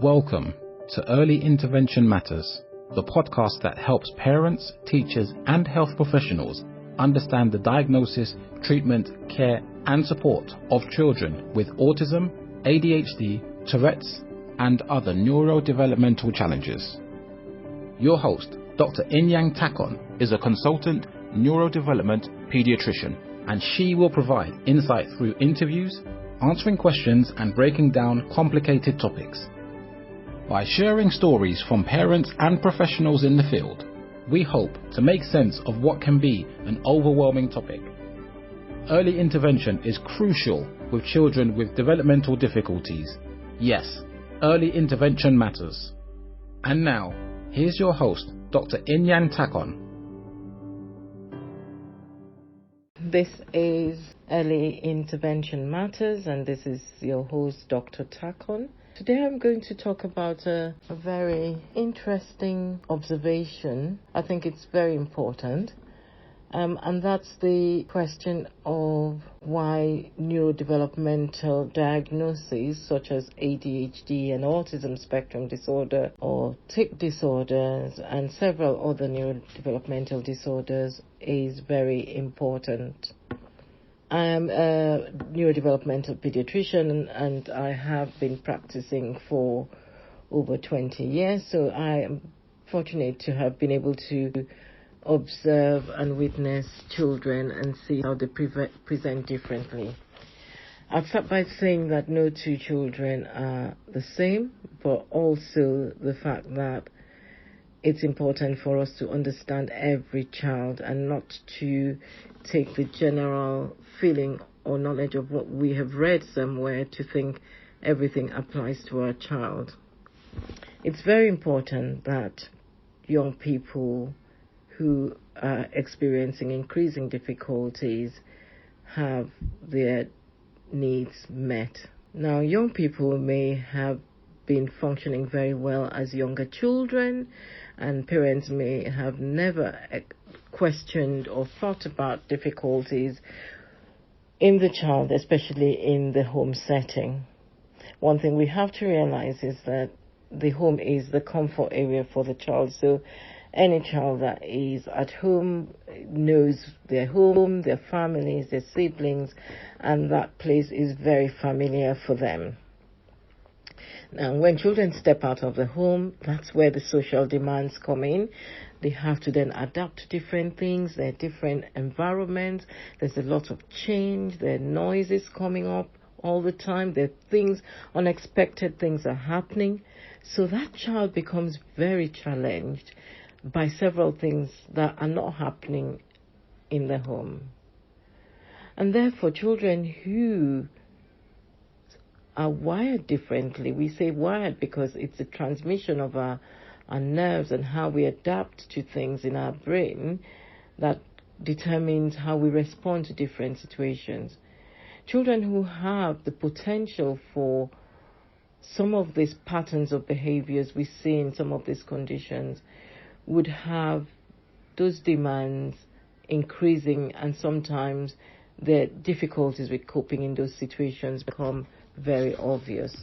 Welcome to Early Intervention Matters, the podcast that helps parents, teachers, and health professionals understand the diagnosis, treatment, care, and support of children with autism, ADHD, Tourette's, and other neurodevelopmental challenges. Your host, Dr. Inyang Takon, is a consultant neurodevelopment pediatrician, and she will provide insight through interviews, answering questions, and breaking down complicated topics. By sharing stories from parents and professionals in the field, we hope to make sense of what can be an overwhelming topic. Early intervention is crucial with children with developmental difficulties. Yes, early intervention matters. And now, here's your host, Dr. Inyang Takon. This is Early Intervention Matters, and this is your host, Dr. Takon. Today I'm going to talk about a very interesting observation. I think it's very important, and that's the question of why neurodevelopmental diagnoses such as ADHD and autism spectrum disorder or tic disorders and several other neurodevelopmental disorders is very important. I am a neurodevelopmental pediatrician and I have been practicing for over 20 years, so I am fortunate to have been able to observe and witness children and see how they present differently. I'll start by saying that no two children are the same, but also the fact that it's important for us to understand every child and not to take the general feeling or knowledge of what we have read somewhere to think everything applies to our child. It's very important that young people who are experiencing increasing difficulties have their needs met. Now, young people may have been functioning very well as younger children, and parents may have never questioned or thought about difficulties in the child, especially in the home setting. One thing we have to realize is that the home is the comfort area for the child, so any child that is at home knows their home, their families, their siblings, and that place is very familiar for them. Now, when children step out of the home, that's where the social demands come in. They have to then adapt to different things. There are different environments. There's a lot of change. There are noises coming up all the time. There are things, unexpected things are happening. So that child becomes very challenged by several things that are not happening in the home. And therefore, children who are wired differently, we say wired because it's a transmission of our nerves and how we adapt to things in our brain that determines how we respond to different situations. Children who have the potential for some of these patterns of behaviors we see in some of these conditions would have those demands increasing, and sometimes the difficulties with coping in those situations become very obvious.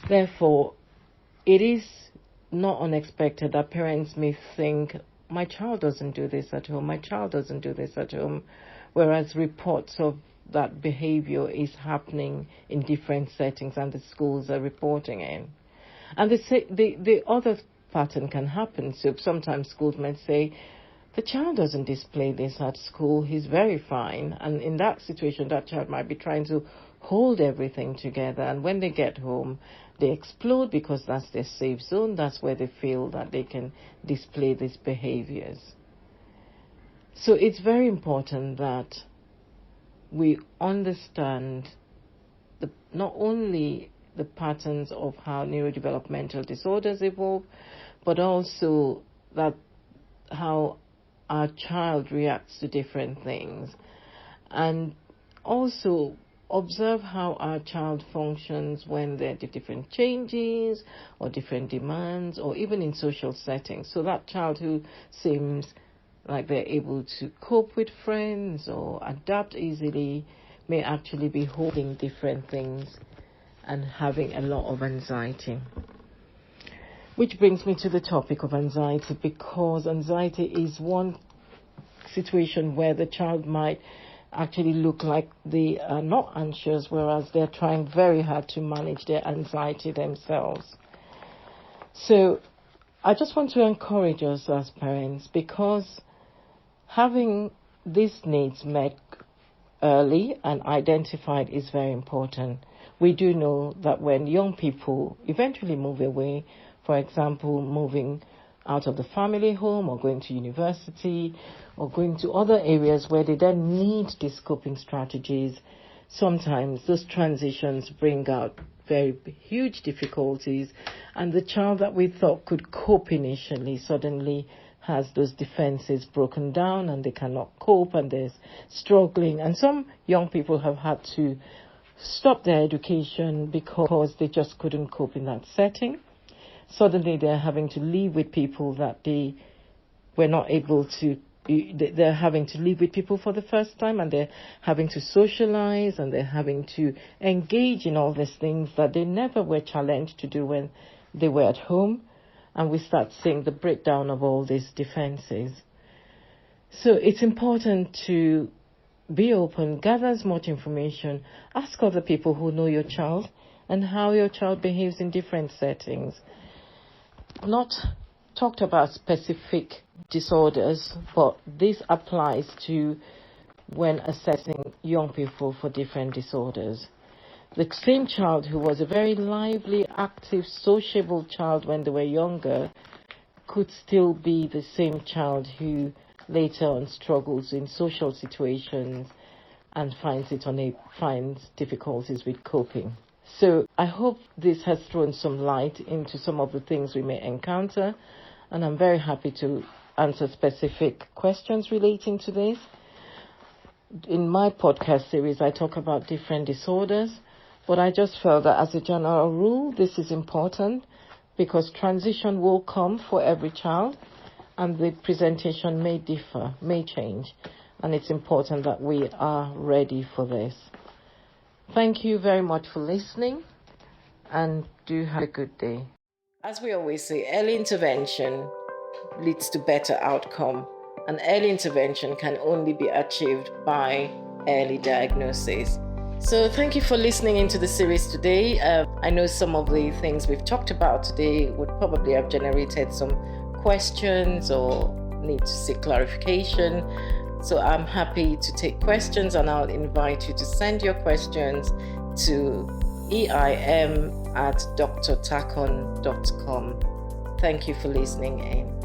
Therefore, it is not unexpected that parents may think, my child doesn't do this at home, my child doesn't do this at home, whereas reports of that behavior is happening in different settings and the schools are reporting in. And the other pattern can happen. So sometimes schools might say, the child doesn't display this at school, he's very fine. And in that situation, that child might be trying to hold everything together. And when they get home, they explode because that's their safe zone. That's where they feel that they can display these behaviors. So it's very important that we understand not only the patterns of how neurodevelopmental disorders evolve, but also that how our child reacts to different things, and also observe how our child functions when there are different changes or different demands, or even in social settings. So that child who seems like they're able to cope with friends or adapt easily may actually be holding different things and having a lot of anxiety. Which brings me to the topic of anxiety, because anxiety is one situation where the child might actually look like they are not anxious, whereas they're trying very hard to manage their anxiety themselves. So I just want to encourage us as parents, because having these needs met early and identified is very important. We do know that when young people eventually move away, for example, moving out of the family home or going to university or going to other areas where they then need these coping strategies, sometimes those transitions bring out very huge difficulties, and the child that we thought could cope initially suddenly has those defenses broken down and they cannot cope and they're struggling. And some young people have had to stop their education because they just couldn't cope in that setting. Suddenly they're having to live with people that they were not able to. They're having to live with people for the first time, and they're having to socialize, and they're having to engage in all these things that they never were challenged to do when they were at home. And we start seeing the breakdown of all these defenses. So it's important to be open, gather as much information, ask other people who know your child and how your child behaves in different settings. Not talked about specific disorders, but this applies to when assessing young people for different disorders. The same child who was a very lively, active, sociable child when they were younger could still be the same child who later on struggles in social situations and finds difficulties with coping. So I hope this has thrown some light into some of the things we may encounter, and I'm very happy to answer specific questions relating to this. In my podcast series, I talk about different disorders, but I just felt that as a general rule, this is important because transition will come for every child and the presentation may differ, may change, and it's important that we are ready for this. Thank you very much for listening, and do have a good day. As we always say, early intervention leads to better outcome, and early intervention can only be achieved by early diagnosis. So thank you for listening into the series today. I know some of the things we've talked about today would probably have generated some questions or need to seek clarification. So I'm happy to take questions, and I'll invite you to send your questions to eim@drtakon.com. Thank you for listening in.